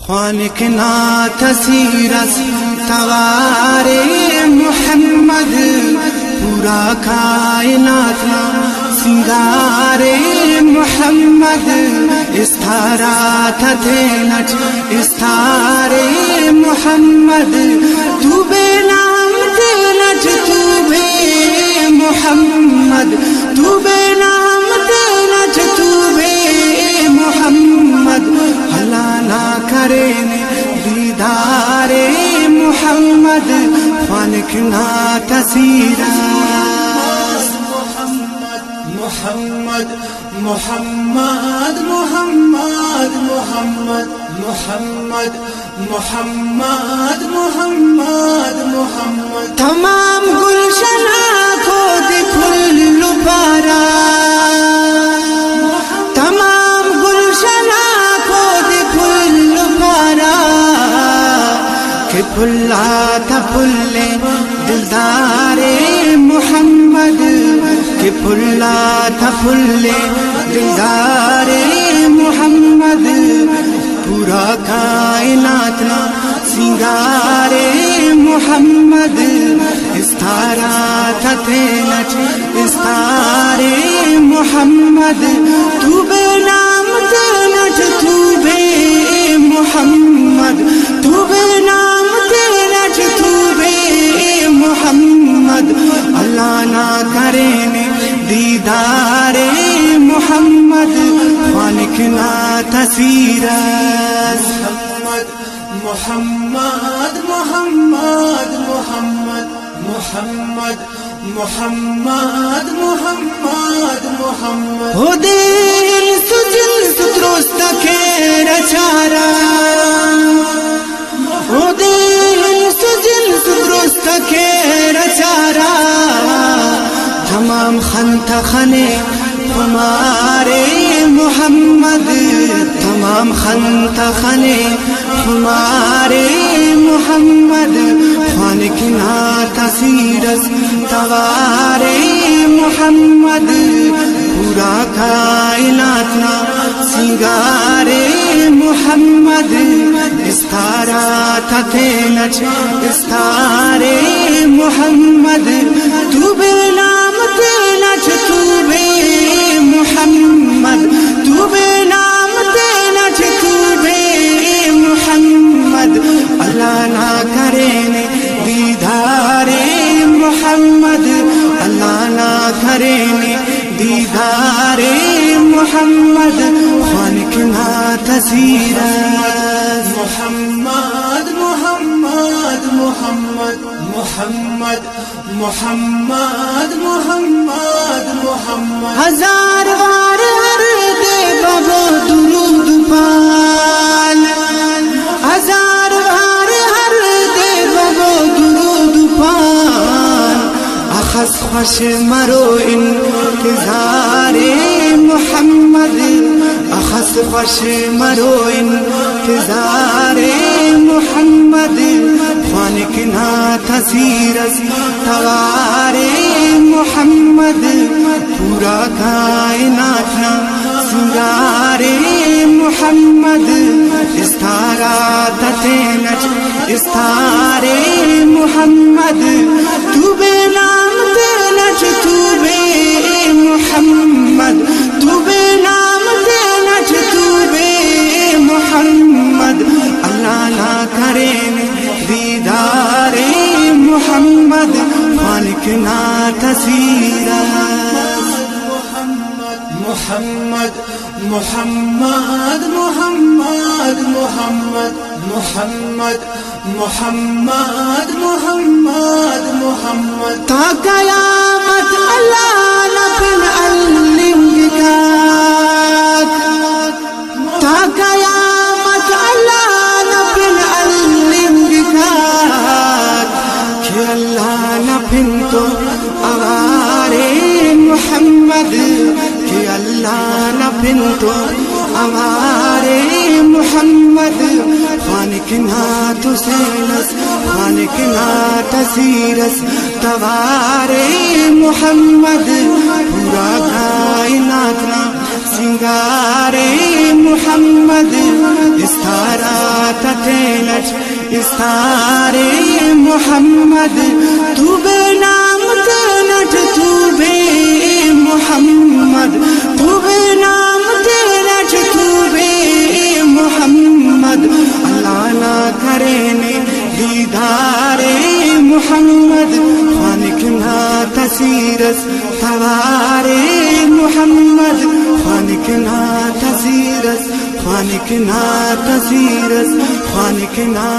خالق نا تسیرس توارے محمد پورا کائنات نا سنگارے محمد استارا تھے نچ استارے محمد تو بے نام تے نچ تو بے محمد تو بے نام تے نچ تو بے محمد اللہ نہ کرے دیدار محمد خالق نا تسیرس محمد محمد محمد محمد محمد محمد محمد محمد تمام گلشن آنکھوں دے پھل پارا تمام گلشن آنکھوں دے پھل پارا کہ پھلا تھا پھلے دلدار محمد کہ پھلا تھا پھلے دلدار محمد پورا کائنات نا سنگار محمد استارا تھا تھے نچ استار محمد تو بے نام تے نچ تو بے محمد تو بے نام تے نچ تو بے محمد اللہ نہ کرے دیدار محمد خالق نا تسیرس محمد محمد محمد محمد محمد محمد محمد ہو دل سجل سترست کے رچارا ہو دل سجل سترست کے رچارا تمام خنت خنے ہمارے محمد تمام خنت خنے ہمارے محمد خالق نا تسیرس توارے محمد پورا کائنات نا سنگارے محمد استارا تھے نچ استارے محمد تو بے نام تے نچ تو بے محمد تو بے نام تے نچ تو بے محمد اللہ نہ کرے دیدار محمد اللہ نہ کرے دیدار محمد خالق نا تسیرس محمد محمد محمد محمد محمد محمد محمد ہزار بار ہر دے بابو درود پال ہزار بار ہر دے بابو درود پال اخذ خوش مرو انتظار محمد اخذ خوش مرو انتظار محمد خالق نا تسیرس توار محمد پورا کائنات نا سنگار محمد استارا تھے نچ استار محمد تو بے نام تے نچ تو بے محمد تو بے نام تے نچ تو بے محمد اللہ نہ کرے دیدار محمد خالق نا تسیرس محمد محمد محمد محمد محمد محمد محمد محمد تا قیامت اللہ نبن علمکات تا قیامت اللہ نبن علمکات کہ اللہ نبن تو اوارے محمد کہ اللہ نبن تو اوارے محمد خالق نا تسیرس خالق نا تسیرس توار محمد پورا کائنات نا سنگارے محمد استارا تتلچ استارے محمد تو بے نام تنٹ تو بے محمد تو بے نام تنٹ تو بے محمد اللہ نہ کرنے دیدارے محمد خانق نا تسیرس توارے محمد خانق نا تسیرس خانق نا تسیرس خانق نا